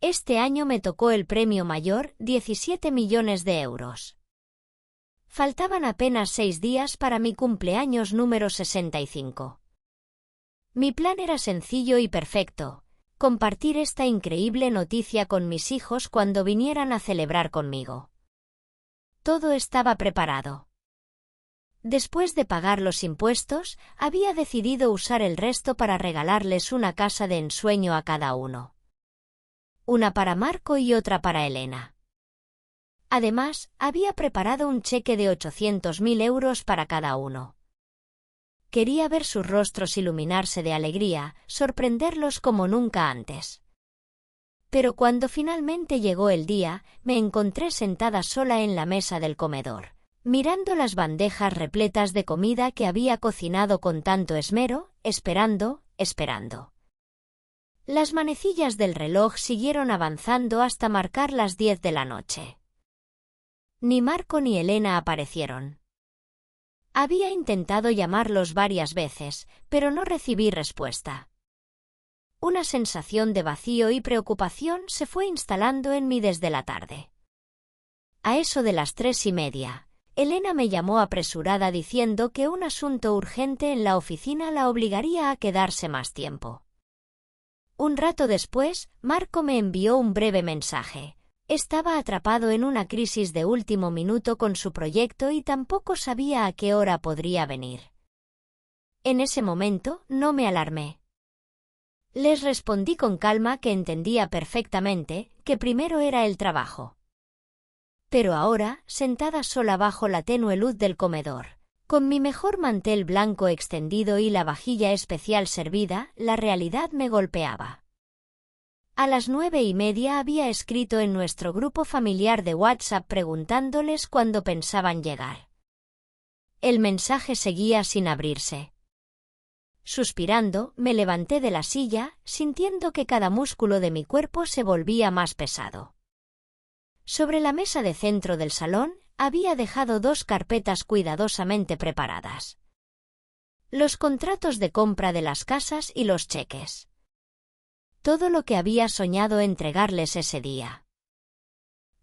Este año me tocó el premio mayor, 17 millones de euros. Faltaban apenas 6 días para mi cumpleaños número 65. Mi plan era sencillo y perfecto: compartir esta increíble noticia con mis hijos cuando vinieran a celebrar conmigo. Todo estaba preparado. Después de pagar los impuestos, había decidido usar el resto para regalarles una casa de ensueño a cada uno. Una para Marco y otra para Elena. Además, había preparado un cheque de 800.000 euros para cada uno. Quería ver sus rostros iluminarse de alegría, sorprenderlos como nunca antes. Pero cuando finalmente llegó el día, me encontré sentada sola en la mesa del comedor, mirando las bandejas repletas de comida que había cocinado con tanto esmero, esperando. Las manecillas del reloj siguieron avanzando hasta marcar las 10 de la noche. Ni Marco ni Elena aparecieron. Había intentado llamarlos varias veces, pero no recibí respuesta. Una sensación de vacío y preocupación se fue instalando en mí desde la tarde. A eso de las 3:30, Elena me llamó apresurada diciendo que un asunto urgente en la oficina la obligaría a quedarse más tiempo. Un rato después, Marco me envió un breve mensaje. Estaba atrapado en una crisis de último minuto con su proyecto y tampoco sabía a qué hora podría venir. En ese momento, no me alarmé. Les respondí con calma que entendía perfectamente que primero era el trabajo. Pero ahora, sentada sola bajo la tenue luz del comedor, con mi mejor mantel blanco extendido y la vajilla especial servida, la realidad me golpeaba. A las 9:30 había escrito en nuestro grupo familiar de WhatsApp preguntándoles cuándo pensaban llegar. El mensaje seguía sin abrirse. Suspirando, me levanté de la silla, sintiendo que cada músculo de mi cuerpo se volvía más pesado. Sobre la mesa de centro del salón, había dejado 2 carpetas cuidadosamente preparadas. Los contratos de compra de las casas y los cheques. Todo lo que había soñado entregarles ese día.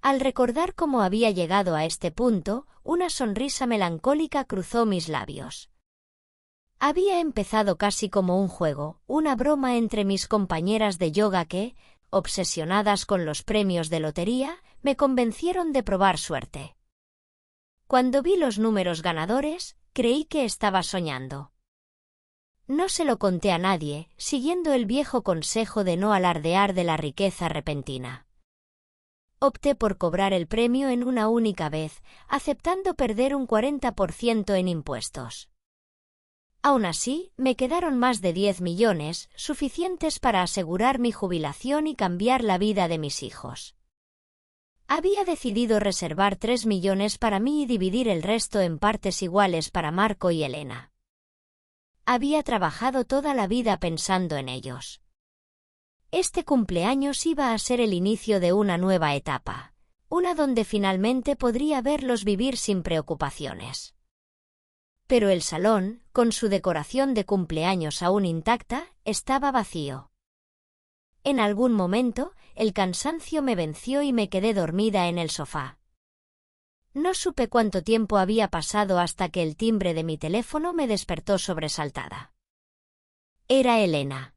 Al recordar cómo había llegado a este punto, una sonrisa melancólica cruzó mis labios. Había empezado casi como un juego, una broma entre mis compañeras de yoga que, obsesionadas con los premios de lotería, me convencieron de probar suerte. Cuando vi los números ganadores, creí que estaba soñando. No se lo conté a nadie, siguiendo el viejo consejo de no alardear de la riqueza repentina. Opté por cobrar el premio en una única vez, aceptando perder un 40% en impuestos. Aún así, me quedaron más de 10 millones, suficientes para asegurar mi jubilación y cambiar la vida de mis hijos. Había decidido reservar 3 millones para mí y dividir el resto en partes iguales para Marco y Elena. Había trabajado toda la vida pensando en ellos. Este cumpleaños iba a ser el inicio de una nueva etapa, una donde finalmente podría verlos vivir sin preocupaciones. Pero el salón, con su decoración de cumpleaños aún intacta, estaba vacío. En algún momento, el cansancio me venció y me quedé dormida en el sofá. No supe cuánto tiempo había pasado hasta que el timbre de mi teléfono me despertó sobresaltada. Era Elena.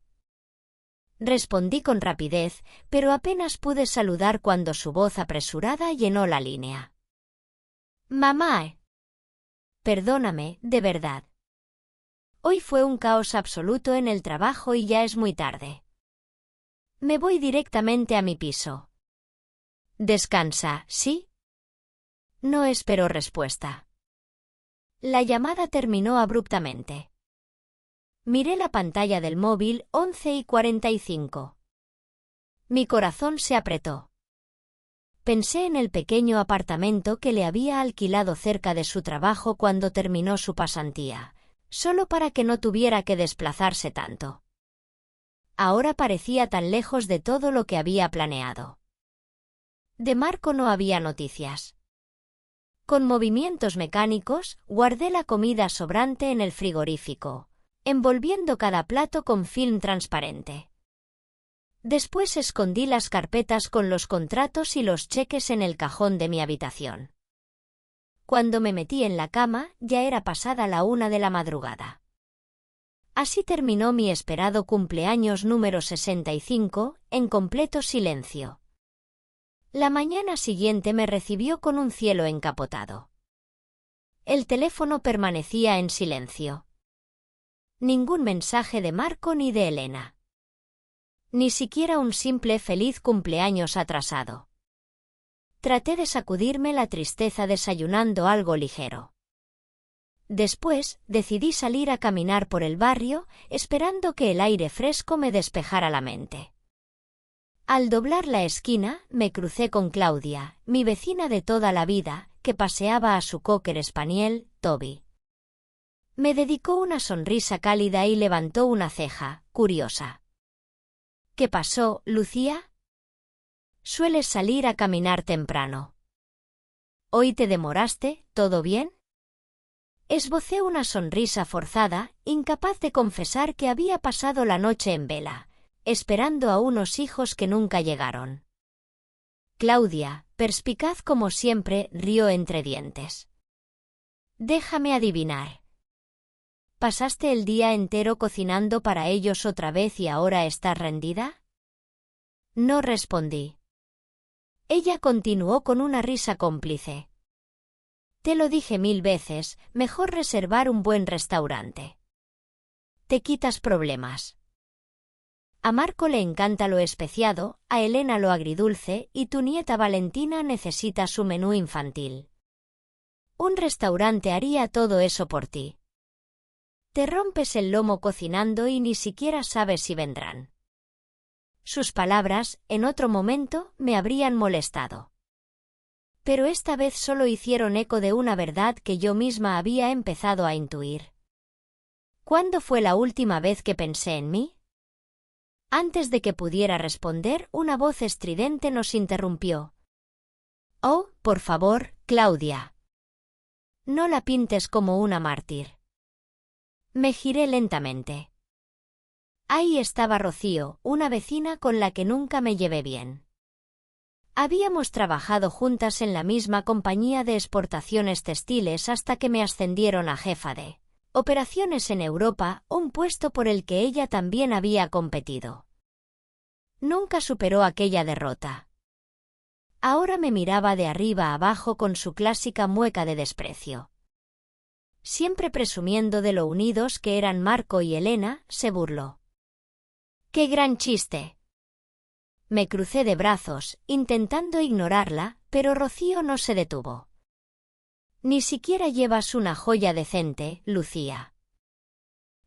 Respondí con rapidez, pero apenas pude saludar cuando su voz apresurada llenó la línea. «Mamá. Perdóname, de verdad. Hoy fue un caos absoluto en el trabajo y ya es muy tarde. Me voy directamente a mi piso». «Descansa, ¿sí?» No esperó respuesta. La llamada terminó abruptamente. Miré la pantalla del móvil, 11:45. Mi corazón se apretó. Pensé en el pequeño apartamento que le había alquilado cerca de su trabajo cuando terminó su pasantía, solo para que no tuviera que desplazarse tanto. Ahora parecía tan lejos de todo lo que había planeado. De Marco no había noticias. Con movimientos mecánicos, guardé la comida sobrante en el frigorífico, envolviendo cada plato con film transparente. Después escondí las carpetas con los contratos y los cheques en el cajón de mi habitación. Cuando me metí en la cama, ya era pasada la 1 de la madrugada. Así terminó mi esperado cumpleaños número 65, en completo silencio. La mañana siguiente me recibió con un cielo encapotado. El teléfono permanecía en silencio. Ningún mensaje de Marco ni de Elena. Ni siquiera un simple feliz cumpleaños atrasado. Traté de sacudirme la tristeza desayunando algo ligero. Después, decidí salir a caminar por el barrio, esperando que el aire fresco me despejara la mente. Al doblar la esquina, me crucé con Claudia, mi vecina de toda la vida, que paseaba a su cocker spaniel, Toby. Me dedicó una sonrisa cálida y levantó una ceja, curiosa. ¿Qué pasó, Lucía? Sueles salir a caminar temprano. ¿Hoy te demoraste? ¿Todo bien? Esbocé una sonrisa forzada, incapaz de confesar que había pasado la noche en vela, esperando a unos hijos que nunca llegaron. Claudia, perspicaz como siempre, rió entre dientes. Déjame adivinar. ¿Pasaste el día entero cocinando para ellos otra vez y ahora estás rendida? No respondí. Ella continuó con una risa cómplice. Te lo dije 1000 veces, mejor reservar un buen restaurante. Te quitas problemas. A Marco le encanta lo especiado, a Elena lo agridulce y tu nieta Valentina necesita su menú infantil. Un restaurante haría todo eso por ti. Te rompes el lomo cocinando y ni siquiera sabes si vendrán. Sus palabras, en otro momento, me habrían molestado. Pero esta vez solo hicieron eco de una verdad que yo misma había empezado a intuir. ¿Cuándo fue la última vez que pensé en mí? Antes de que pudiera responder, una voz estridente nos interrumpió. Oh, por favor, Claudia. No la pintes como una mártir. Me giré lentamente. Ahí estaba Rocío, una vecina con la que nunca me llevé bien. Habíamos trabajado juntas en la misma compañía de exportaciones textiles hasta que me ascendieron a jefa de operaciones en Europa, un puesto por el que ella también había competido. Nunca superó aquella derrota. Ahora me miraba de arriba a abajo con su clásica mueca de desprecio. Siempre presumiendo de lo unidos que eran Marco y Elena, se burló. ¡Qué gran chiste! Me crucé de brazos, intentando ignorarla, pero Rocío no se detuvo. Ni siquiera llevas una joya decente, Lucía.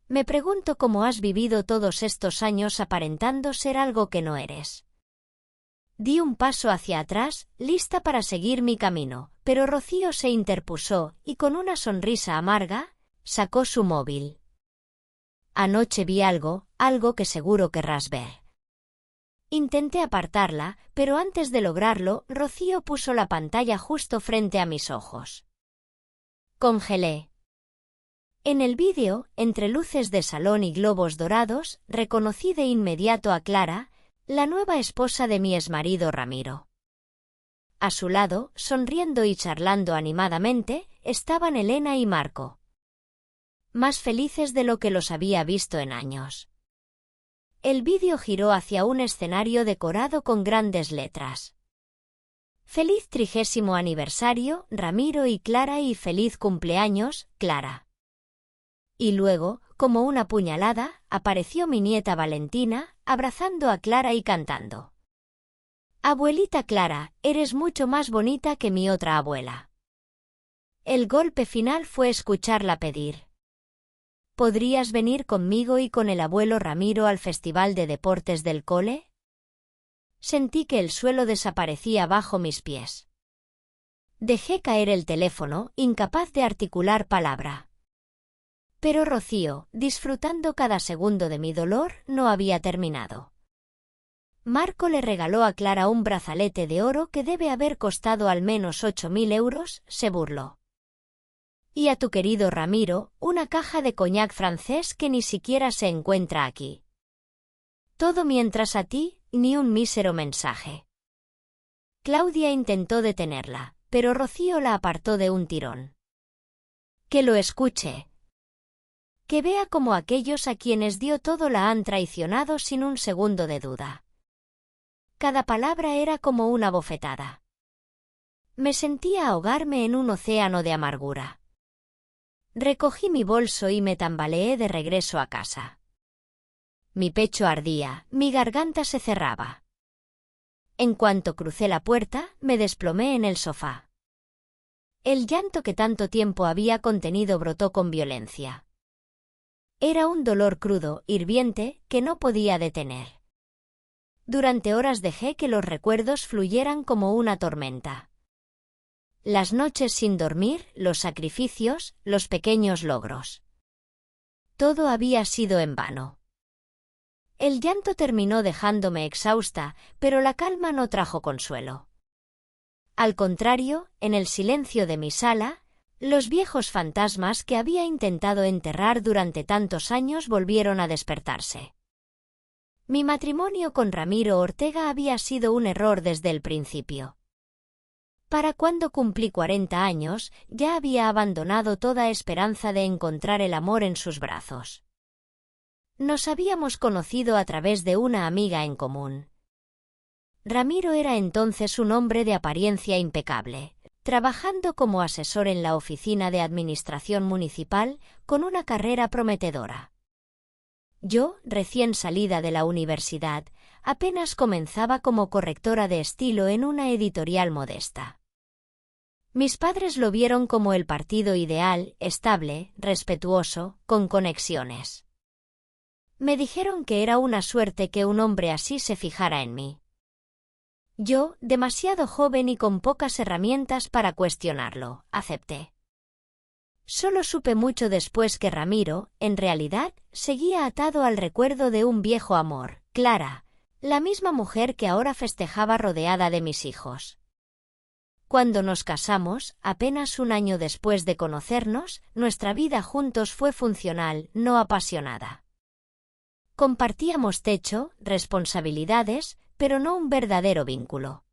Me pregunto cómo has vivido todos estos años aparentando ser algo que no eres. Di un paso hacia atrás, lista para seguir mi camino, pero Rocío se interpuso y con una sonrisa amarga, sacó su móvil. Anoche vi algo que seguro querrás ver. Intenté apartarla, pero antes de lograrlo, Rocío puso la pantalla justo frente a mis ojos. Congelé. En el vídeo, entre luces de salón y globos dorados, reconocí de inmediato a Clara, la nueva esposa de mi exmarido Ramiro. A su lado, sonriendo y charlando animadamente, estaban Elena y Marco. Más felices de lo que los había visto en años. El vídeo giró hacia un escenario decorado con grandes letras. Feliz 30º aniversario, Ramiro y Clara y feliz cumpleaños, Clara. Y luego, como una puñalada, apareció mi nieta Valentina, abrazando a Clara y cantando. Abuelita Clara, eres mucho más bonita que mi otra abuela. El golpe final fue escucharla pedir. ¿Podrías venir conmigo y con el abuelo Ramiro al Festival de Deportes del cole? Sentí que el suelo desaparecía bajo mis pies. Dejé caer el teléfono, incapaz de articular palabra. Pero Rocío, disfrutando cada segundo de mi dolor, no había terminado. Marco le regaló a Clara un brazalete de oro que debe haber costado al menos 8.000 euros, se burló. Y a tu querido Ramiro, una caja de coñac francés que ni siquiera se encuentra aquí. Todo mientras a ti, ni un mísero mensaje. Claudia intentó detenerla, pero Rocío la apartó de un tirón. Que lo escuche. Que vea cómo aquellos a quienes dio todo la han traicionado sin un segundo de duda. Cada palabra era como una bofetada. Me sentía ahogarme en un océano de amargura. Recogí mi bolso y me tambaleé de regreso a casa. Mi pecho ardía, mi garganta se cerraba. En cuanto crucé la puerta, me desplomé en el sofá. El llanto que tanto tiempo había contenido brotó con violencia. Era un dolor crudo, hirviente, que no podía detener. Durante horas dejé que los recuerdos fluyeran como una tormenta. Las noches sin dormir, los sacrificios, los pequeños logros. Todo había sido en vano. El llanto terminó dejándome exhausta, pero la calma no trajo consuelo. Al contrario, en el silencio de mi sala, los viejos fantasmas que había intentado enterrar durante tantos años volvieron a despertarse. Mi matrimonio con Ramiro Ortega había sido un error desde el principio. Para cuando cumplí 40 años, ya había abandonado toda esperanza de encontrar el amor en sus brazos. Nos habíamos conocido a través de una amiga en común. Ramiro era entonces un hombre de apariencia impecable, trabajando como asesor en la oficina de administración municipal, con una carrera prometedora. Yo, recién salida de la universidad, apenas comenzaba como correctora de estilo en una editorial modesta. Mis padres lo vieron como el partido ideal, estable, respetuoso, con conexiones. Me dijeron que era una suerte que un hombre así se fijara en mí. Yo, demasiado joven y con pocas herramientas para cuestionarlo, acepté. Solo supe mucho después que Ramiro, en realidad, seguía atado al recuerdo de un viejo amor, Clara, la misma mujer que ahora festejaba rodeada de mis hijos. Cuando nos casamos, apenas un año después de conocernos, nuestra vida juntos fue funcional, no apasionada. Compartíamos techo, responsabilidades, pero no un verdadero vínculo.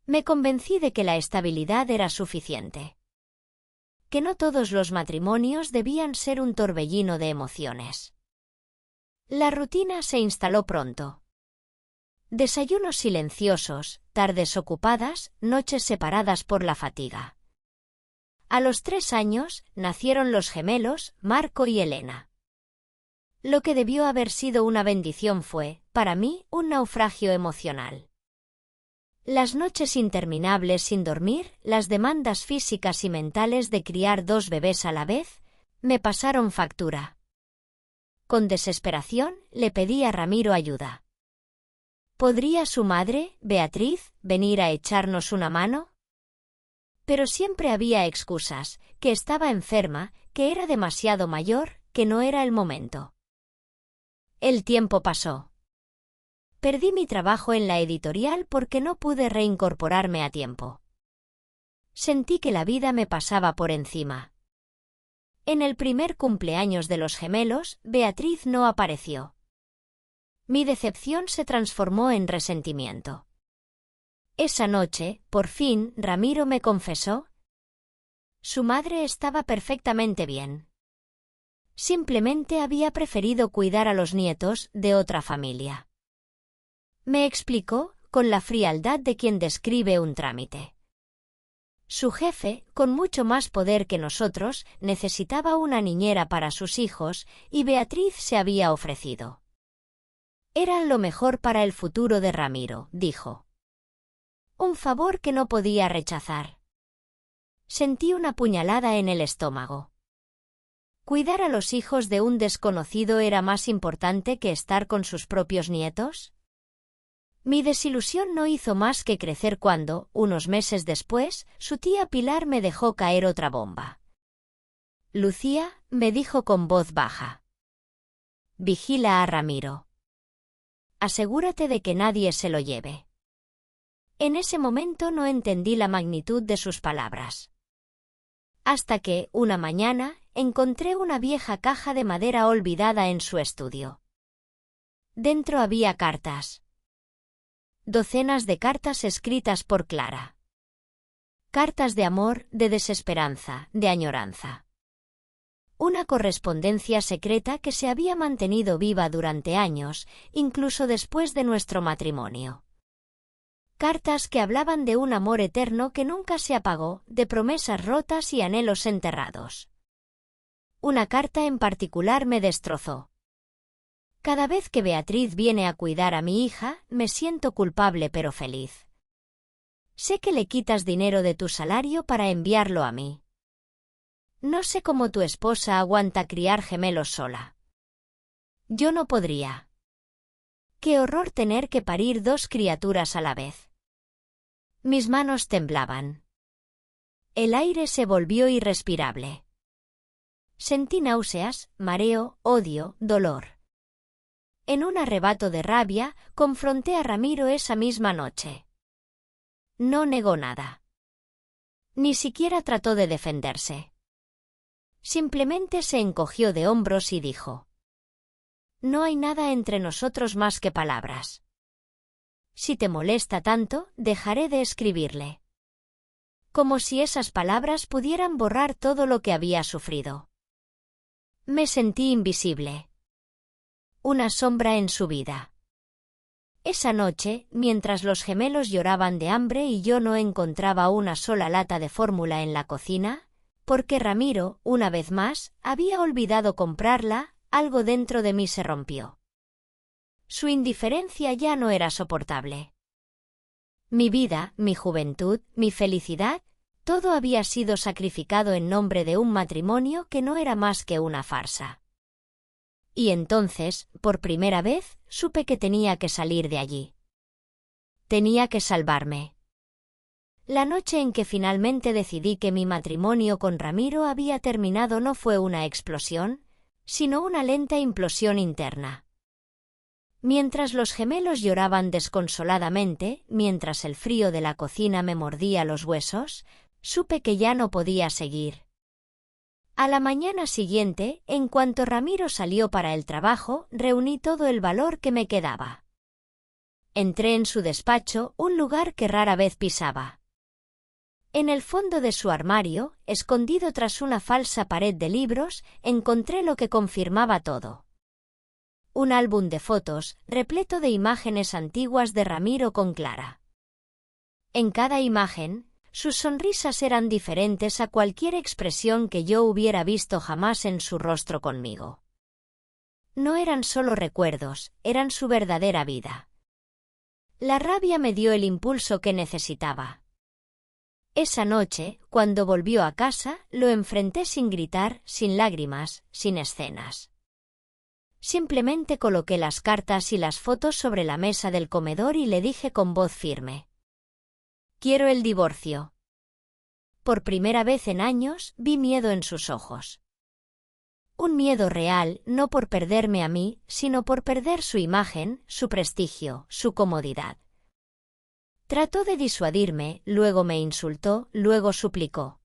Me convencí de que la estabilidad era suficiente. Que no todos los matrimonios debían ser un torbellino de emociones. La rutina se instaló pronto. Desayunos silenciosos, tardes ocupadas, noches separadas por la fatiga. A los 3 años, nacieron los gemelos, Marco y Elena. Lo que debió haber sido una bendición fue, para mí, un naufragio emocional. Las noches interminables sin dormir, las demandas físicas y mentales de criar 2 bebés a la vez, me pasaron factura. Con desesperación, le pedí a Ramiro ayuda. ¿Podría su madre, Beatriz, venir a echarnos una mano? Pero siempre había excusas, que estaba enferma, que era demasiado mayor, que no era el momento. El tiempo pasó. Perdí mi trabajo en la editorial porque no pude reincorporarme a tiempo. Sentí que la vida me pasaba por encima. En el primer cumpleaños de los gemelos, Beatriz no apareció. Mi decepción se transformó en resentimiento. Esa noche, por fin, Ramiro me confesó. Su madre estaba perfectamente bien. Simplemente había preferido cuidar a los nietos de otra familia. Me explicó, con la frialdad de quien describe un trámite. Su jefe, con mucho más poder que nosotros, necesitaba una niñera para sus hijos, y Beatriz se había ofrecido. Eran lo mejor para el futuro de Ramiro, dijo. Un favor que no podía rechazar. Sentí una puñalada en el estómago. ¿Cuidar a los hijos de un desconocido era más importante que estar con sus propios nietos? Mi desilusión no hizo más que crecer cuando, unos meses después, su tía Pilar me dejó caer otra bomba. Lucía, me dijo con voz baja. Vigila a Ramiro. Asegúrate de que nadie se lo lleve. En ese momento no entendí la magnitud de sus palabras. Hasta que, una mañana, encontré una vieja caja de madera olvidada en su estudio. Dentro había cartas. docenas de cartas escritas por Clara. Cartas de amor, de desesperanza, de añoranza. Una correspondencia secreta que se había mantenido viva durante años, incluso después de nuestro matrimonio. Cartas que hablaban de un amor eterno que nunca se apagó, de promesas rotas y anhelos enterrados. Una carta en particular me destrozó. Cada vez que Beatriz viene a cuidar a mi hija, me siento culpable pero feliz. Sé que le quitas dinero de tu salario para enviarlo a mí. No sé cómo tu esposa aguanta criar gemelos sola. Yo no podría. Qué horror tener que parir 2 criaturas a la vez. Mis manos temblaban. El aire se volvió irrespirable. Sentí náuseas, mareo, odio, dolor. En un arrebato de rabia, confronté a Ramiro esa misma noche. No negó nada. Ni siquiera trató de defenderse. Simplemente se encogió de hombros y dijo: «No hay nada entre nosotros más que palabras. Si te molesta tanto, dejaré de escribirle». Como si esas palabras pudieran borrar todo lo que había sufrido. Me sentí invisible. Una sombra en su vida. Esa noche, mientras los gemelos lloraban de hambre y yo no encontraba una sola lata de fórmula en la cocina, porque Ramiro, una vez más, había olvidado comprarla, algo dentro de mí se rompió. Su indiferencia ya no era soportable. Mi vida, mi juventud, mi felicidad, todo había sido sacrificado en nombre de un matrimonio que no era más que una farsa. Y entonces, por primera vez, supe que tenía que salir de allí. Tenía que salvarme. La noche en que finalmente decidí que mi matrimonio con Ramiro había terminado no fue una explosión, sino una lenta implosión interna. Mientras los gemelos lloraban desconsoladamente, mientras el frío de la cocina me mordía los huesos, supe que ya no podía seguir. A la mañana siguiente, en cuanto Ramiro salió para el trabajo, reuní todo el valor que me quedaba. Entré en su despacho, un lugar que rara vez pisaba. En el fondo de su armario, escondido tras una falsa pared de libros, encontré lo que confirmaba todo. Un álbum de fotos, repleto de imágenes antiguas de Ramiro con Clara. En cada imagen, sus sonrisas eran diferentes a cualquier expresión que yo hubiera visto jamás en su rostro conmigo. No eran solo recuerdos, eran su verdadera vida. La rabia me dio el impulso que necesitaba. Esa noche, cuando volvió a casa, lo enfrenté sin gritar, sin lágrimas, sin escenas. Simplemente coloqué las cartas y las fotos sobre la mesa del comedor y le dije con voz firme: «Quiero el divorcio». Por primera vez en años, vi miedo en sus ojos. Un miedo real, no por perderme a mí, sino por perder su imagen, su prestigio, su comodidad. Trató de disuadirme, luego me insultó, luego suplicó.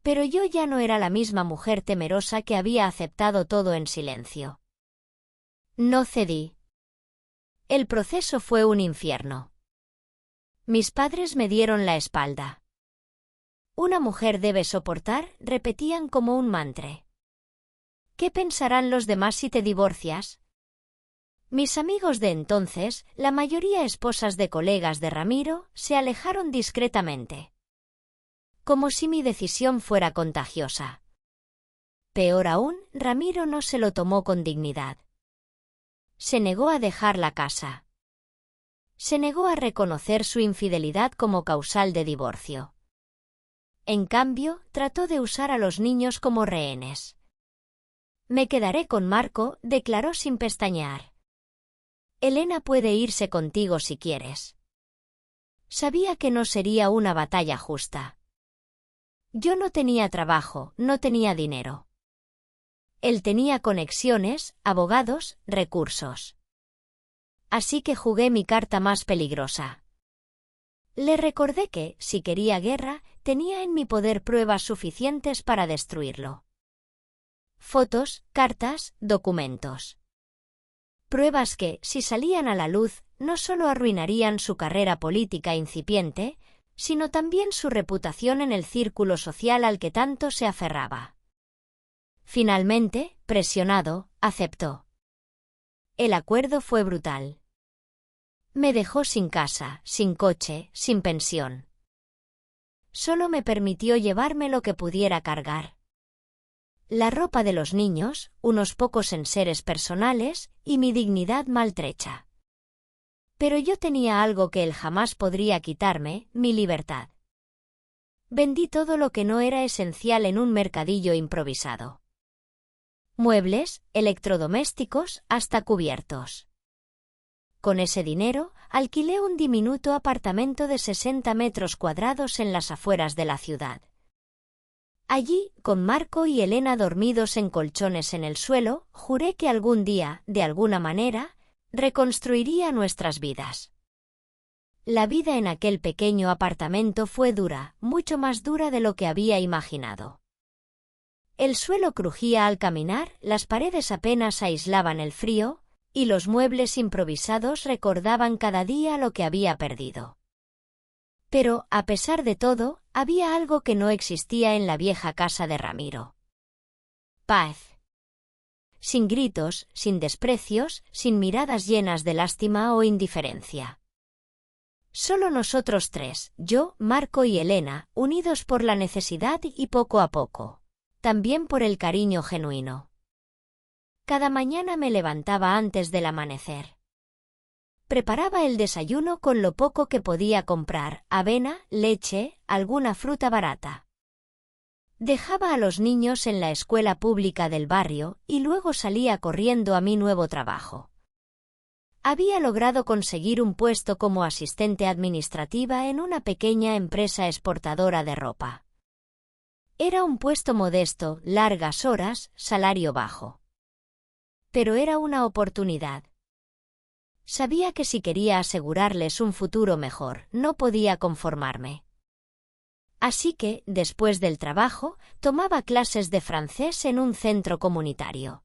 Pero yo ya no era la misma mujer temerosa que había aceptado todo en silencio. No cedí. El proceso fue un infierno. Mis padres me dieron la espalda. Una mujer debe soportar, repetían como un mantra. ¿Qué pensarán los demás si te divorcias? Mis amigos de entonces, la mayoría esposas de colegas de Ramiro, se alejaron discretamente. Como si mi decisión fuera contagiosa. Peor aún, Ramiro no se lo tomó con dignidad. Se negó a dejar la casa. Se negó a reconocer su infidelidad como causal de divorcio. En cambio, trató de usar a los niños como rehenes. «Me quedaré con Marco», declaró sin pestañear. «Elena puede irse contigo si quieres». Sabía que no sería una batalla justa. Yo no tenía trabajo, no tenía dinero. Él tenía conexiones, abogados, recursos. Así que jugué mi carta más peligrosa. Le recordé que, si quería guerra, tenía en mi poder pruebas suficientes para destruirlo. Fotos, cartas, documentos. Pruebas que, si salían a la luz, no solo arruinarían su carrera política incipiente, sino también su reputación en el círculo social al que tanto se aferraba. Finalmente, presionado, aceptó. El acuerdo fue brutal. Me dejó sin casa, sin coche, sin pensión. Solo me permitió llevarme lo que pudiera cargar. La ropa de los niños, unos pocos enseres personales y mi dignidad maltrecha. Pero yo tenía algo que él jamás podría quitarme, mi libertad. Vendí todo lo que no era esencial en un mercadillo improvisado. Muebles, electrodomésticos, hasta cubiertos. Con ese dinero, alquilé un diminuto apartamento de 60 metros cuadrados en las afueras de la ciudad. Allí, con Marco y Elena dormidos en colchones en el suelo, juré que algún día, de alguna manera, reconstruiría nuestras vidas. La vida en aquel pequeño apartamento fue dura, mucho más dura de lo que había imaginado. El suelo crujía al caminar, las paredes apenas aislaban el frío, y los muebles improvisados recordaban cada día lo que había perdido. Pero, a pesar de todo, había algo que no existía en la vieja casa de Ramiro. Paz. Sin gritos, sin desprecios, sin miradas llenas de lástima o indiferencia. Solo nosotros tres, yo, Marco y Elena, unidos por la necesidad y poco a poco, también por el cariño genuino. Cada mañana me levantaba antes del amanecer. Preparaba el desayuno con lo poco que podía comprar, avena, leche, alguna fruta barata. Dejaba a los niños en la escuela pública del barrio y luego salía corriendo a mi nuevo trabajo. Había logrado conseguir un puesto como asistente administrativa en una pequeña empresa exportadora de ropa. Era un puesto modesto, largas horas, salario bajo. Pero era una oportunidad. Sabía que si quería asegurarles un futuro mejor, no podía conformarme. Así que, después del trabajo, tomaba clases de francés en un centro comunitario.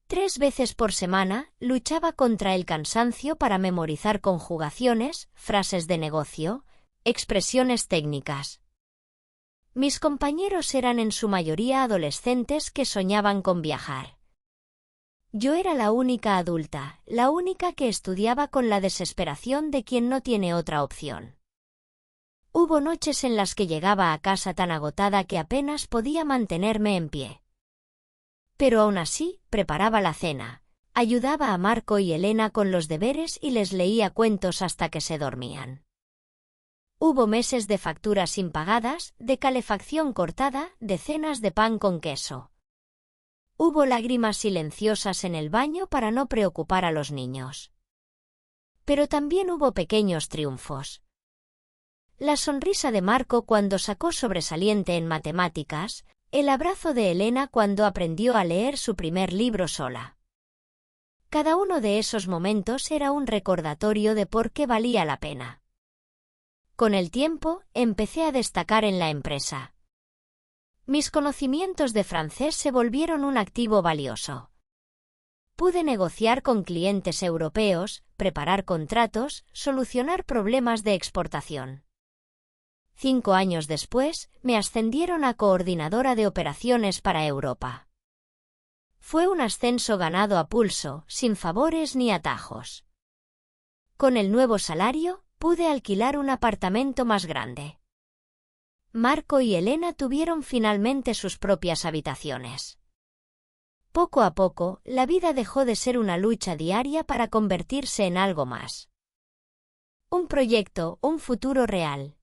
3 veces por semana, luchaba contra el cansancio para memorizar conjugaciones, frases de negocio, expresiones técnicas. Mis compañeros eran en su mayoría adolescentes que soñaban con viajar. Yo era la única adulta, la única que estudiaba con la desesperación de quien no tiene otra opción. Hubo noches en las que llegaba a casa tan agotada que apenas podía mantenerme en pie. Pero aún así, preparaba la cena, ayudaba a Marco y Elena con los deberes y les leía cuentos hasta que se dormían. Hubo meses de facturas impagadas, de calefacción cortada, de cenas de pan con queso. Hubo lágrimas silenciosas en el baño para no preocupar a los niños. Pero también hubo pequeños triunfos. La sonrisa de Marco cuando sacó sobresaliente en matemáticas, el abrazo de Elena cuando aprendió a leer su primer libro sola. Cada uno de esos momentos era un recordatorio de por qué valía la pena. Con el tiempo, empecé a destacar en la empresa. Mis conocimientos de francés se volvieron un activo valioso. Pude negociar con clientes europeos, preparar contratos, solucionar problemas de exportación. 5 años después, me ascendieron a coordinadora de operaciones para Europa. Fue un ascenso ganado a pulso, sin favores ni atajos. Con el nuevo salario, pude alquilar un apartamento más grande. Marco y Elena tuvieron finalmente sus propias habitaciones. Poco a poco, la vida dejó de ser una lucha diaria para convertirse en algo más. Un proyecto, un futuro real.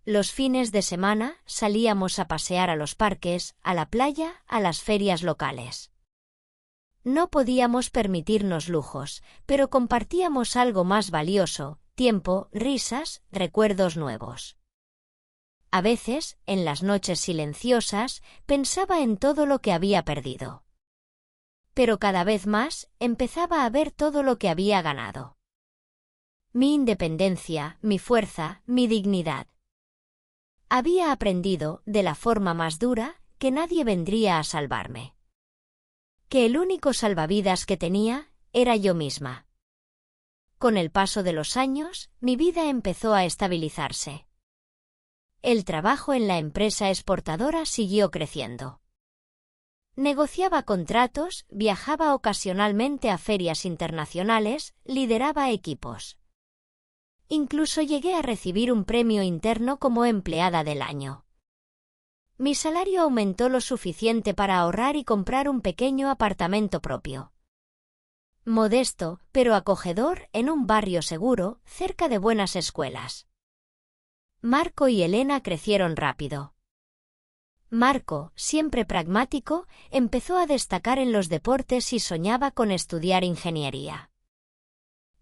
Los fines de semana salíamos a pasear a los parques, a la playa, a las ferias locales. No podíamos permitirnos lujos, pero compartíamos algo más valioso, tiempo, risas, recuerdos nuevos. A veces, en las noches silenciosas, pensaba en todo lo que había perdido. Pero cada vez más, empezaba a ver todo lo que había ganado. Mi independencia, mi fuerza, mi dignidad. Había aprendido, de la forma más dura, que nadie vendría a salvarme. Que el único salvavidas que tenía era yo misma. Con el paso de los años, mi vida empezó a estabilizarse. El trabajo en la empresa exportadora siguió creciendo. Negociaba contratos, viajaba ocasionalmente a ferias internacionales, lideraba equipos. Incluso llegué a recibir un premio interno como empleada del año. Mi salario aumentó lo suficiente para ahorrar y comprar un pequeño apartamento propio. Modesto, pero acogedor, en un barrio seguro, cerca de buenas escuelas. Marco y Elena crecieron rápido. Marco, siempre pragmático, empezó a destacar en los deportes y soñaba con estudiar ingeniería.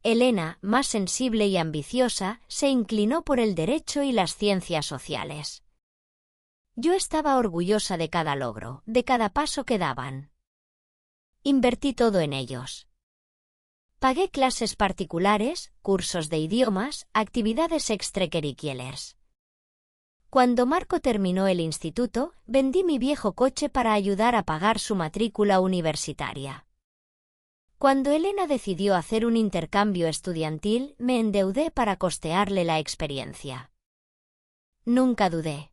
Elena, más sensible y ambiciosa, se inclinó por el derecho y las ciencias sociales. Yo estaba orgullosa de cada logro, de cada paso que daban. Invertí todo en ellos. Pagué clases particulares, cursos de idiomas, actividades extracurriculares. Cuando Marco terminó el instituto, vendí mi viejo coche para ayudar a pagar su matrícula universitaria. Cuando Elena decidió hacer un intercambio estudiantil, me endeudé para costearle la experiencia. Nunca dudé.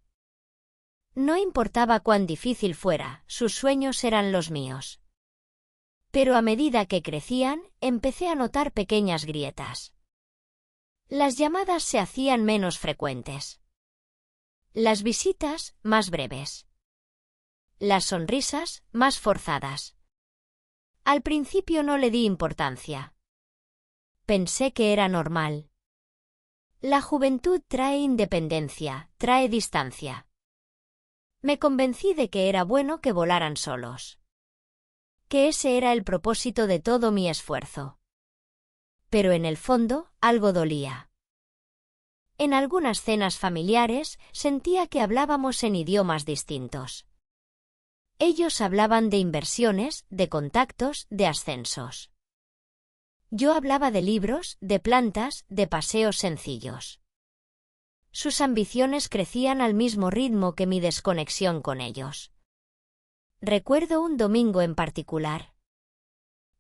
No importaba cuán difícil fuera, sus sueños eran los míos. Pero a medida que crecían, empecé a notar pequeñas grietas. Las llamadas se hacían menos frecuentes. Las visitas, más breves. Las sonrisas, más forzadas. Al principio no le di importancia. Pensé que era normal. La juventud trae independencia, trae distancia. Me convencí de que era bueno que volaran solos. Que ese era el propósito de todo mi esfuerzo. Pero en el fondo, algo dolía. En algunas cenas familiares, sentía que hablábamos en idiomas distintos. Ellos hablaban de inversiones, de contactos, de ascensos. Yo hablaba de libros, de plantas, de paseos sencillos. Sus ambiciones crecían al mismo ritmo que mi desconexión con ellos. Recuerdo un domingo en particular.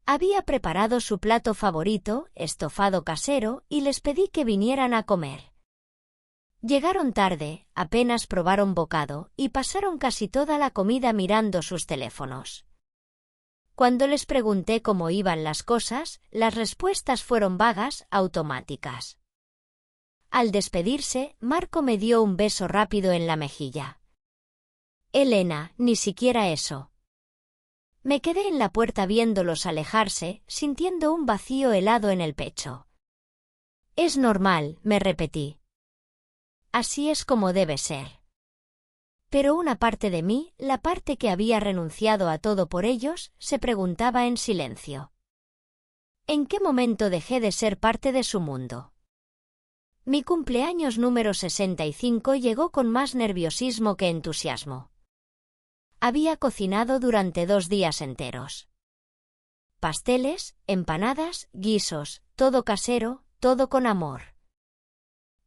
Había preparado su plato favorito, estofado casero, y les pedí que vinieran a comer. Llegaron tarde, apenas probaron bocado, y pasaron casi toda la comida mirando sus teléfonos. Cuando les pregunté cómo iban las cosas, las respuestas fueron vagas, automáticas. Al despedirse, Marco me dio un beso rápido en la mejilla. Elena, ni siquiera eso. Me quedé en la puerta viéndolos alejarse, sintiendo un vacío helado en el pecho. Es normal, me repetí. Así es como debe ser. Pero una parte de mí, la parte que había renunciado a todo por ellos, se preguntaba en silencio. ¿En qué momento dejé de ser parte de su mundo? Mi cumpleaños número 65 llegó con más nerviosismo que entusiasmo. Había cocinado durante 2 días enteros. Pasteles, empanadas, guisos, todo casero, todo con amor.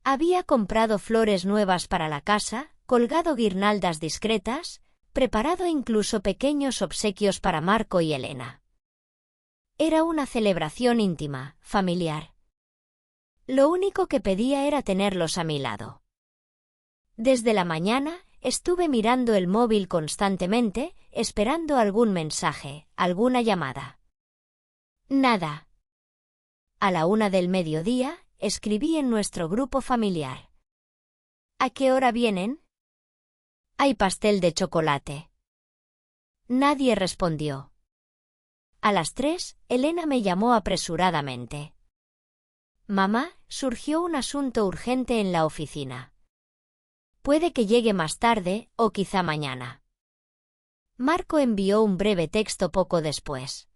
Había comprado flores nuevas para la casa, colgado guirnaldas discretas, preparado incluso pequeños obsequios para Marco y Elena. Era una celebración íntima, familiar. Lo único que pedía era tenerlos a mi lado. Desde la mañana, estuve mirando el móvil constantemente, esperando algún mensaje, alguna llamada. Nada. A la 1 del mediodía, escribí en nuestro grupo familiar. ¿A qué hora vienen? Hay pastel de chocolate. Nadie respondió. A las 3, Elena me llamó apresuradamente. Mamá, surgió un asunto urgente en la oficina. Puede que llegue más tarde, o quizá mañana. Marco envió un breve texto poco después.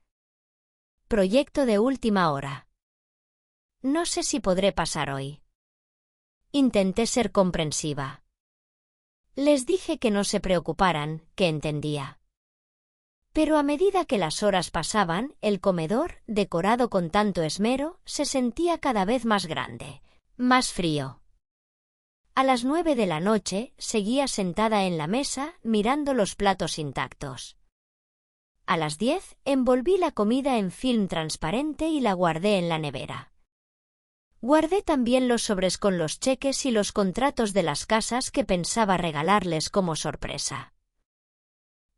Proyecto de última hora. No sé si podré pasar hoy. Intenté ser comprensiva. Les dije que no se preocuparan, que entendía. Pero a medida que las horas pasaban, el comedor, decorado con tanto esmero, se sentía cada vez más grande, más frío. A las 9 de la noche, seguía sentada en la mesa, mirando los platos intactos. A las 10, envolví la comida en film transparente y la guardé en la nevera. Guardé también los sobres con los cheques y los contratos de las casas que pensaba regalarles como sorpresa.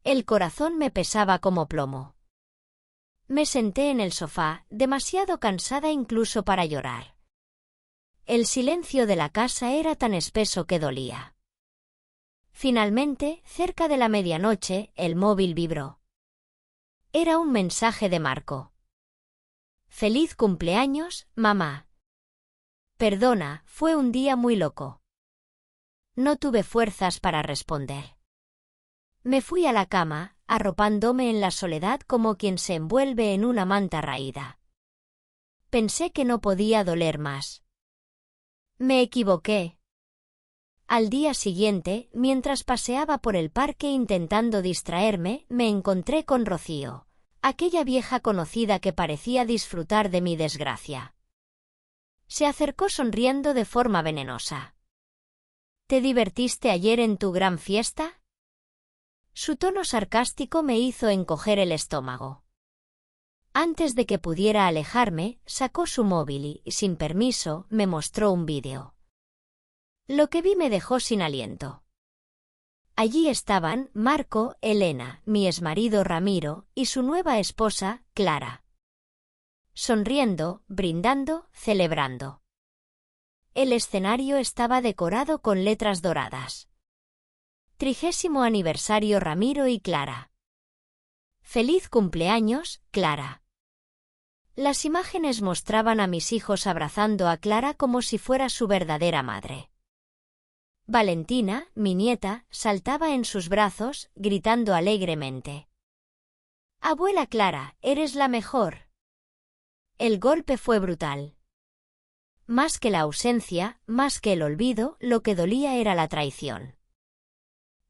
El corazón me pesaba como plomo. Me senté en el sofá, demasiado cansada incluso para llorar. El silencio de la casa era tan espeso que dolía. Finalmente, cerca de la medianoche, el móvil vibró. Era un mensaje de Marco. «Feliz cumpleaños, mamá. Perdona, fue un día muy loco». No tuve fuerzas para responder. Me fui a la cama, arropándome en la soledad como quien se envuelve en una manta raída. Pensé que no podía doler más. Me equivoqué. Al día siguiente, mientras paseaba por el parque intentando distraerme, me encontré con Rocío, aquella vieja conocida que parecía disfrutar de mi desgracia. Se acercó sonriendo de forma venenosa. ¿Te divertiste ayer en tu gran fiesta? Su tono sarcástico me hizo encoger el estómago. Antes de que pudiera alejarme, sacó su móvil y, sin permiso, me mostró un vídeo. Lo que vi me dejó sin aliento. Allí estaban Marco, Elena, mi exmarido Ramiro y su nueva esposa, Clara. Sonriendo, brindando, celebrando. El escenario estaba decorado con letras doradas. 30º aniversario Ramiro y Clara. Feliz cumpleaños, Clara. Las imágenes mostraban a mis hijos abrazando a Clara como si fuera su verdadera madre. Valentina, mi nieta, saltaba en sus brazos, gritando alegremente. «Abuela Clara, eres la mejor». El golpe fue brutal. Más que la ausencia, más que el olvido, lo que dolía era la traición.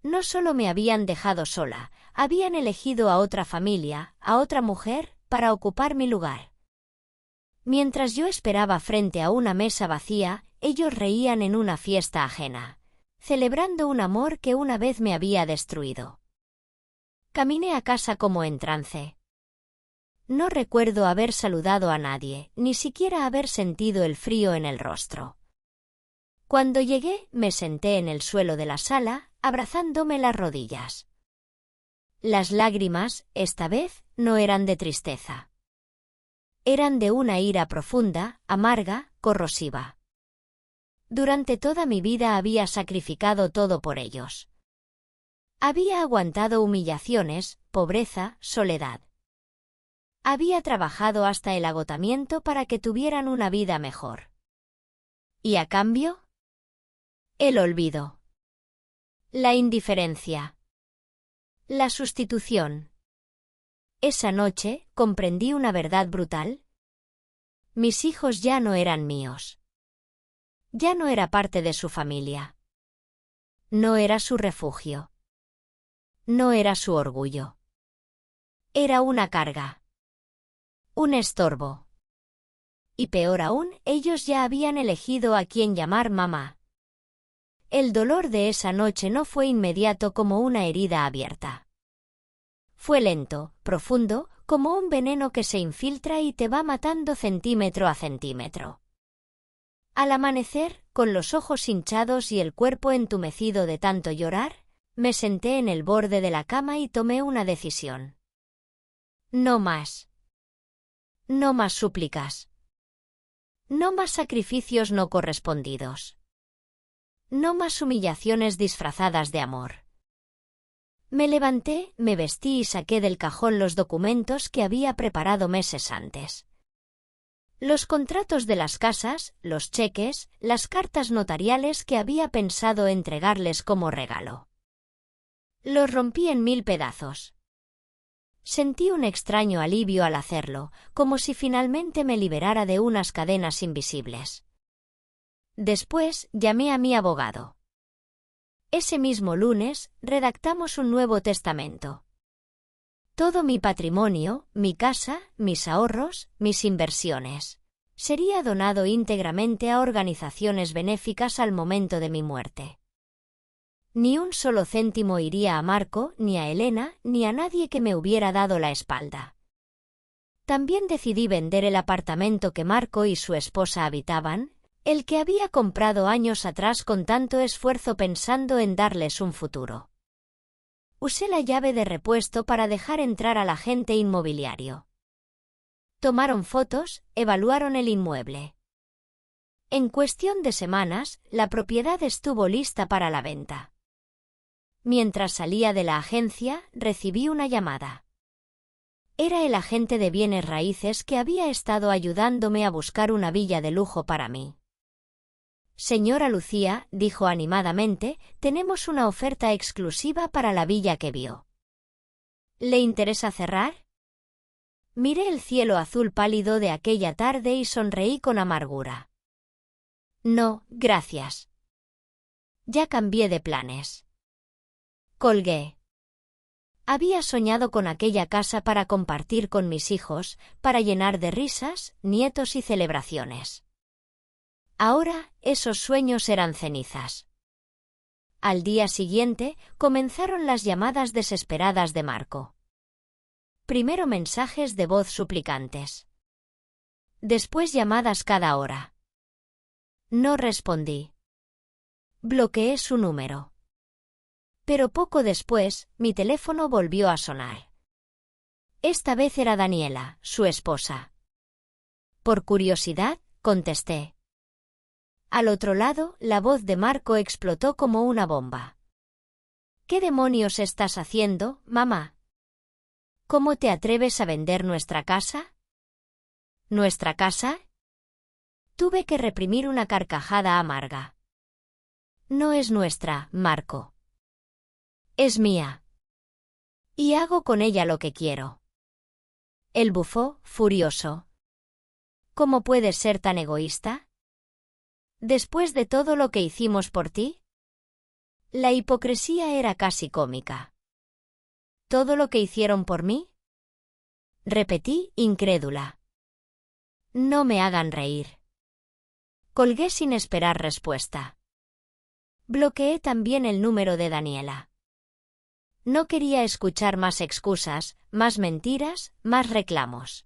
No solo me habían dejado sola, habían elegido a otra familia, a otra mujer, para ocupar mi lugar. Mientras yo esperaba frente a una mesa vacía, ellos reían en una fiesta ajena, celebrando un amor que una vez me había destruido. Caminé a casa como en trance. No recuerdo haber saludado a nadie, ni siquiera haber sentido el frío en el rostro. Cuando llegué, me senté en el suelo de la sala, abrazándome las rodillas. Las lágrimas, esta vez, no eran de tristeza. Eran de una ira profunda, amarga, corrosiva. Durante toda mi vida había sacrificado todo por ellos. Había aguantado humillaciones, pobreza, soledad. Había trabajado hasta el agotamiento para que tuvieran una vida mejor. ¿Y a cambio? El olvido. La indiferencia. La sustitución. Esa noche, comprendí una verdad brutal. Mis hijos ya no eran míos. Ya no era parte de su familia. No era su refugio. No era su orgullo. Era una carga. Un estorbo. Y peor aún, ellos ya habían elegido a quien llamar mamá. El dolor de esa noche no fue inmediato como una herida abierta. Fue lento, profundo, como un veneno que se infiltra y te va matando centímetro a centímetro. Al amanecer, con los ojos hinchados y el cuerpo entumecido de tanto llorar, me senté en el borde de la cama y tomé una decisión. No más. No más súplicas. No más sacrificios no correspondidos. No más humillaciones disfrazadas de amor. Me levanté, me vestí y saqué del cajón los documentos que había preparado meses antes. Los contratos de las casas, los cheques, las cartas notariales que había pensado entregarles como regalo. Los rompí en 1000 pedazos. Sentí un extraño alivio al hacerlo, como si finalmente me liberara de unas cadenas invisibles. Después llamé a mi abogado. Ese mismo lunes, redactamos un nuevo testamento. Todo mi patrimonio, mi casa, mis ahorros, mis inversiones, sería donado íntegramente a organizaciones benéficas al momento de mi muerte. Ni un solo céntimo iría a Marco, ni a Elena, ni a nadie que me hubiera dado la espalda. También decidí vender el apartamento que Marco y su esposa habitaban, el que había comprado años atrás con tanto esfuerzo pensando en darles un futuro. Usé la llave de repuesto para dejar entrar al agente inmobiliario. Tomaron fotos, evaluaron el inmueble. En cuestión de semanas, la propiedad estuvo lista para la venta. Mientras salía de la agencia, recibí una llamada. Era el agente de bienes raíces que había estado ayudándome a buscar una villa de lujo para mí. Señora Lucía, dijo animadamente, tenemos una oferta exclusiva para la villa que vio. ¿Le interesa cerrar? Miré el cielo azul pálido de aquella tarde y sonreí con amargura. No, gracias. Ya cambié de planes. Colgué. Había soñado con aquella casa para compartir con mis hijos, para llenar de risas, nietos y celebraciones. Ahora, esos sueños eran cenizas. Al día siguiente, comenzaron las llamadas desesperadas de Marco. Primero mensajes de voz suplicantes. Después llamadas cada hora. No respondí. Bloqueé su número. Pero poco después, mi teléfono volvió a sonar. Esta vez era Daniela, su esposa. Por curiosidad, contesté. Al otro lado, la voz de Marco explotó como una bomba. ¿Qué demonios estás haciendo, mamá? ¿Cómo te atreves a vender nuestra casa? ¿Nuestra casa? Tuve que reprimir una carcajada amarga. No es nuestra, Marco. Es mía. Y hago con ella lo que quiero. Él bufó, furioso. ¿Cómo puedes ser tan egoísta? ¿Después de todo lo que hicimos por ti? La hipocresía era casi cómica. ¿Todo lo que hicieron por mí? Repetí, incrédula. No me hagan reír. Colgué sin esperar respuesta. Bloqueé también el número de Daniela. No quería escuchar más excusas, más mentiras, más reclamos.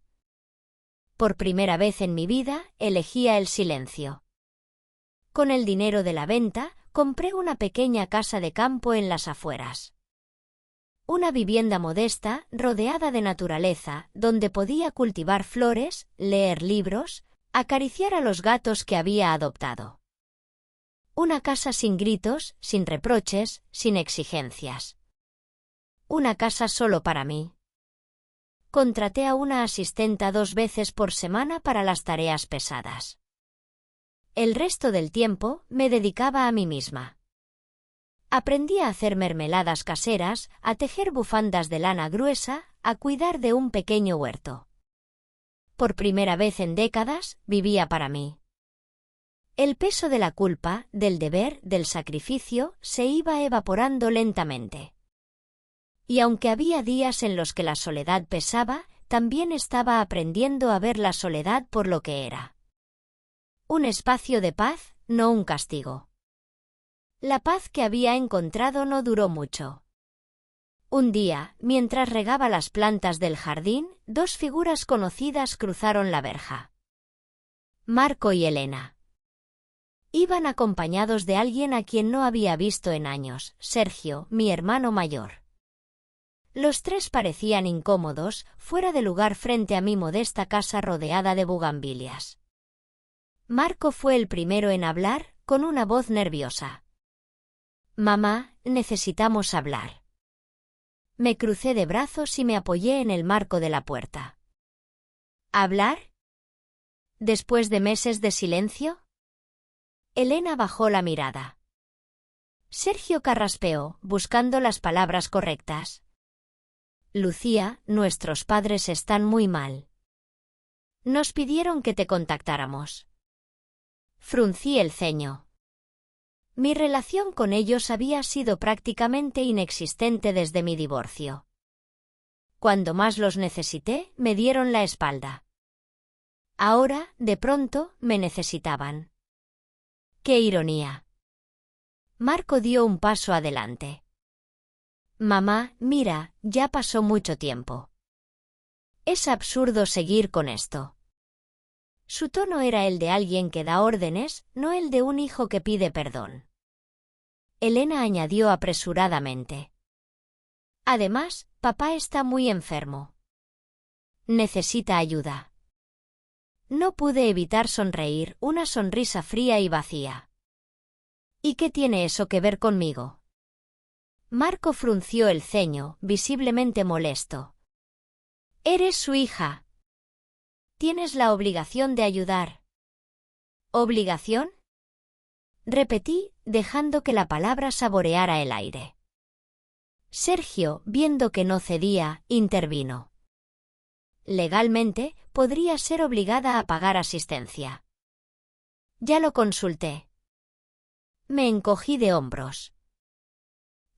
Por primera vez en mi vida, elegía el silencio. Con el dinero de la venta, compré una pequeña casa de campo en las afueras. Una vivienda modesta, rodeada de naturaleza, donde podía cultivar flores, leer libros, acariciar a los gatos que había adoptado. Una casa sin gritos, sin reproches, sin exigencias. Una casa solo para mí. Contraté a una asistenta 2 veces por semana para las tareas pesadas. El resto del tiempo me dedicaba a mí misma. Aprendí a hacer mermeladas caseras, a tejer bufandas de lana gruesa, a cuidar de un pequeño huerto. Por primera vez en décadas, vivía para mí. El peso de la culpa, del deber, del sacrificio, se iba evaporando lentamente. Y aunque había días en los que la soledad pesaba, también estaba aprendiendo a ver la soledad por lo que era. Un espacio de paz, no un castigo. La paz que había encontrado no duró mucho. Un día, mientras regaba las plantas del jardín, 2 figuras conocidas cruzaron la verja. Marco y Elena. Iban acompañados de alguien a quien no había visto en años, Sergio, mi hermano mayor. Los 3 parecían incómodos, fuera de lugar frente a mi modesta casa rodeada de bugambilias. Marco fue el primero en hablar, con una voz nerviosa. Mamá, necesitamos hablar. Me crucé de brazos y me apoyé en el marco de la puerta. ¿Hablar? ¿Después de meses de silencio? Elena bajó la mirada. Sergio carraspeó, buscando las palabras correctas. Lucía, nuestros padres están muy mal. Nos pidieron que te contactáramos. Fruncí el ceño. Mi relación con ellos había sido prácticamente inexistente desde mi divorcio. Cuando más los necesité, me dieron la espalda. Ahora, de pronto, me necesitaban. ¡Qué ironía! Marco dio un paso adelante. Mamá, mira, ya pasó mucho tiempo. Es absurdo seguir con esto. Su tono era el de alguien que da órdenes, no el de un hijo que pide perdón. Elena añadió apresuradamente. Además, papá está muy enfermo. Necesita ayuda. No pude evitar sonreír, una sonrisa fría y vacía. ¿Y qué tiene eso que ver conmigo? Marco frunció el ceño, visiblemente molesto. Eres su hija. Tienes la obligación de ayudar. ¿Obligación? Repetí, dejando que la palabra saboreara el aire. Sergio, viendo que no cedía, intervino. Legalmente, podría ser obligada a pagar asistencia. Ya lo consulté. Me encogí de hombros.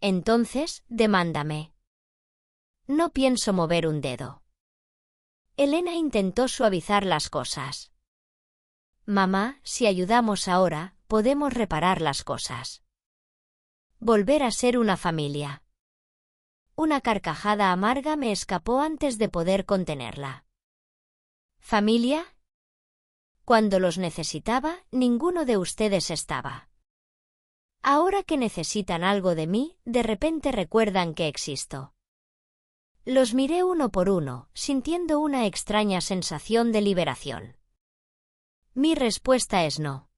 Entonces, demándame. No pienso mover un dedo. Elena intentó suavizar las cosas. Mamá, si ayudamos ahora, podemos reparar las cosas. Volver a ser una familia. Una carcajada amarga me escapó antes de poder contenerla. ¿Familia? Cuando los necesitaba, ninguno de ustedes estaba. Ahora que necesitan algo de mí, de repente recuerdan que existo. Los miré uno por uno, sintiendo una extraña sensación de liberación. Mi respuesta es no.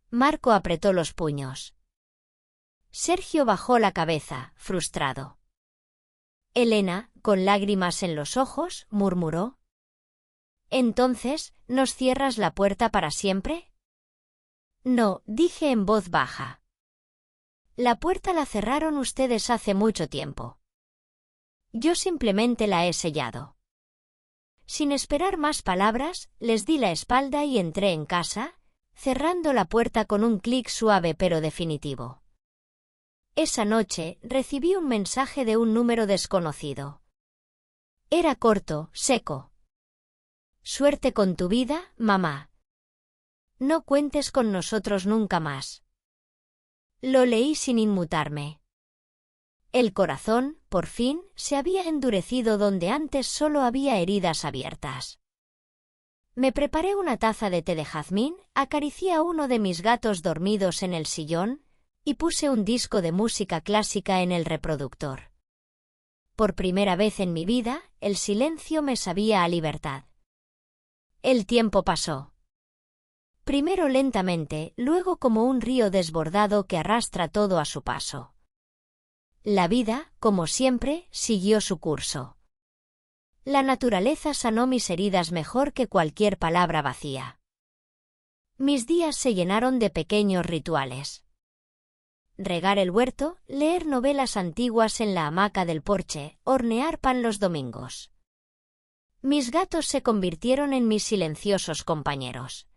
Marco apretó los puños. Sergio bajó la cabeza, frustrado. Elena, con lágrimas en los ojos, murmuró. «¿Entonces, nos cierras la puerta para siempre?» «No», dije en voz baja. «La puerta la cerraron ustedes hace mucho tiempo. Yo simplemente la he sellado». Sin esperar más palabras, les di la espalda y entré en casa, cerrando la puerta con un clic suave pero definitivo. Esa noche recibí un mensaje de un número desconocido. Era corto, seco. «Suerte con tu vida, mamá. No cuentes con nosotros nunca más». Lo leí sin inmutarme. El corazón, por fin, se había endurecido donde antes solo había heridas abiertas. Me preparé una taza de té de jazmín, acaricié a uno de mis gatos dormidos en el sillón, y puse un disco de música clásica en el reproductor. Por primera vez en mi vida, el silencio me sabía a libertad. El tiempo pasó. Primero lentamente, luego como un río desbordado que arrastra todo a su paso. La vida, como siempre, siguió su curso. La naturaleza sanó mis heridas mejor que cualquier palabra vacía. Mis días se llenaron de pequeños rituales. Regar el huerto, leer novelas antiguas en la hamaca del porche, hornear pan los domingos. Mis gatos se convirtieron en mis silenciosos compañeros.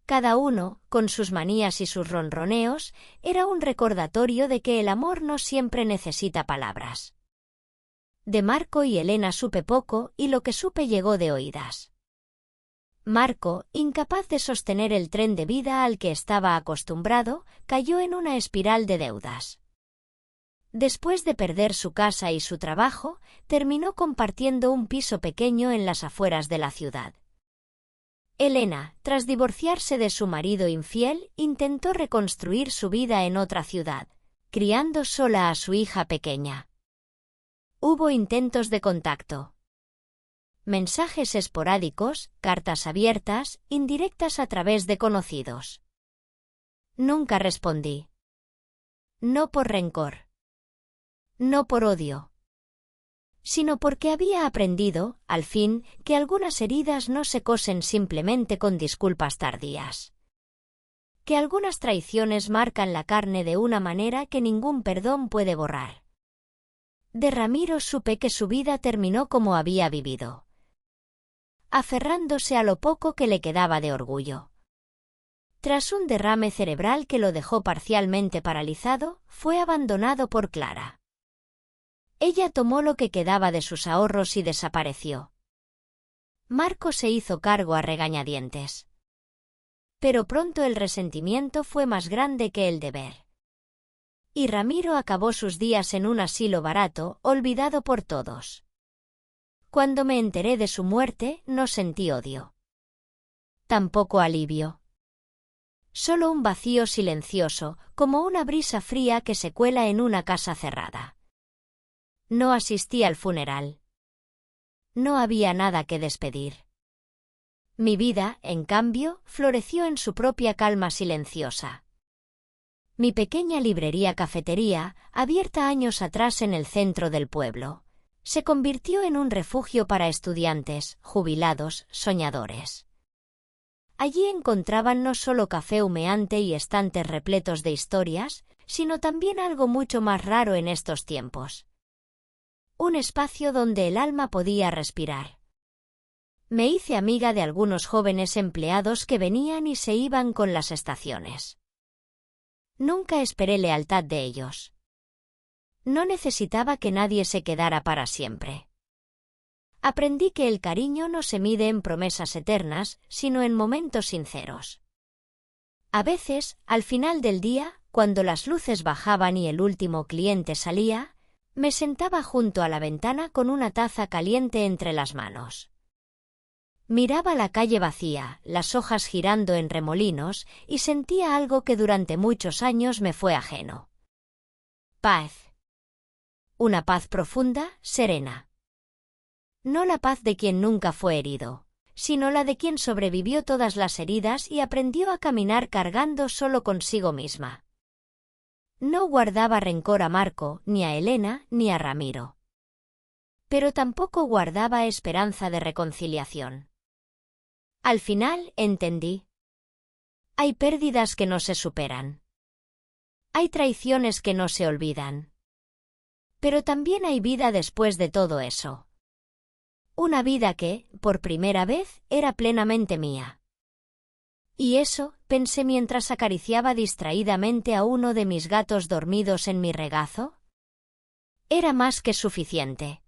Cada uno, con sus manías y sus ronroneos, era un recordatorio de que el amor no siempre necesita palabras. De Marco y Elena supe poco y lo que supe llegó de oídas. Marco, incapaz de sostener el tren de vida al que estaba acostumbrado, cayó en una espiral de deudas. Después de perder su casa y su trabajo, terminó compartiendo un piso pequeño en las afueras de la ciudad. Elena, tras divorciarse de su marido infiel, intentó reconstruir su vida en otra ciudad, criando sola a su hija pequeña. Hubo intentos de contacto. Mensajes esporádicos, cartas abiertas, indirectas a través de conocidos. Nunca respondí. No por rencor. No por odio. Sino porque había aprendido, al fin, que algunas heridas no se cosen simplemente con disculpas tardías. Que algunas traiciones marcan la carne de una manera que ningún perdón puede borrar. De Ramiro supe que su vida terminó como había vivido, aferrándose a lo poco que le quedaba de orgullo. Tras un derrame cerebral que lo dejó parcialmente paralizado, fue abandonado por Clara. Ella tomó lo que quedaba de sus ahorros y desapareció. Marco se hizo cargo a regañadientes. pero pronto el resentimiento fue más grande que el deber. Y Ramiro acabó sus días en un asilo barato, olvidado por todos. Cuando me enteré de su muerte, no sentí odio. Tampoco alivio. Solo un vacío silencioso, como una brisa fría que se cuela en una casa cerrada. No asistí al funeral. No había nada que despedir. Mi vida, en cambio, floreció en su propia calma silenciosa. Mi pequeña librería-cafetería, abierta años atrás en el centro del pueblo, se convirtió en un refugio para estudiantes, jubilados, soñadores. Allí encontraban no solo café humeante y estantes repletos de historias, sino también algo mucho más raro en estos tiempos. Un espacio donde el alma podía respirar. Me hice amiga de algunos jóvenes empleados que venían y se iban con las estaciones. Nunca esperé lealtad de ellos. No necesitaba que nadie se quedara para siempre. Aprendí que el cariño no se mide en promesas eternas, sino en momentos sinceros. A veces, al final del día, cuando las luces bajaban y el último cliente salía, me sentaba junto a la ventana con una taza caliente entre las manos. Miraba la calle vacía, las hojas girando en remolinos, y sentía algo que durante muchos años me fue ajeno. Paz. Una paz profunda, serena. No la paz de quien nunca fue herido, sino la de quien sobrevivió todas las heridas y aprendió a caminar cargando solo consigo misma. No guardaba rencor a Marco, ni a Elena, ni a Ramiro. Pero tampoco guardaba esperanza de reconciliación. Al final, entendí. Hay pérdidas que no se superan. Hay traiciones que no se olvidan. Pero también hay vida después de todo eso. Una vida que, por primera vez, era plenamente mía. Y eso, pensé mientras acariciaba distraídamente a uno de mis gatos dormidos en mi regazo, era más que suficiente.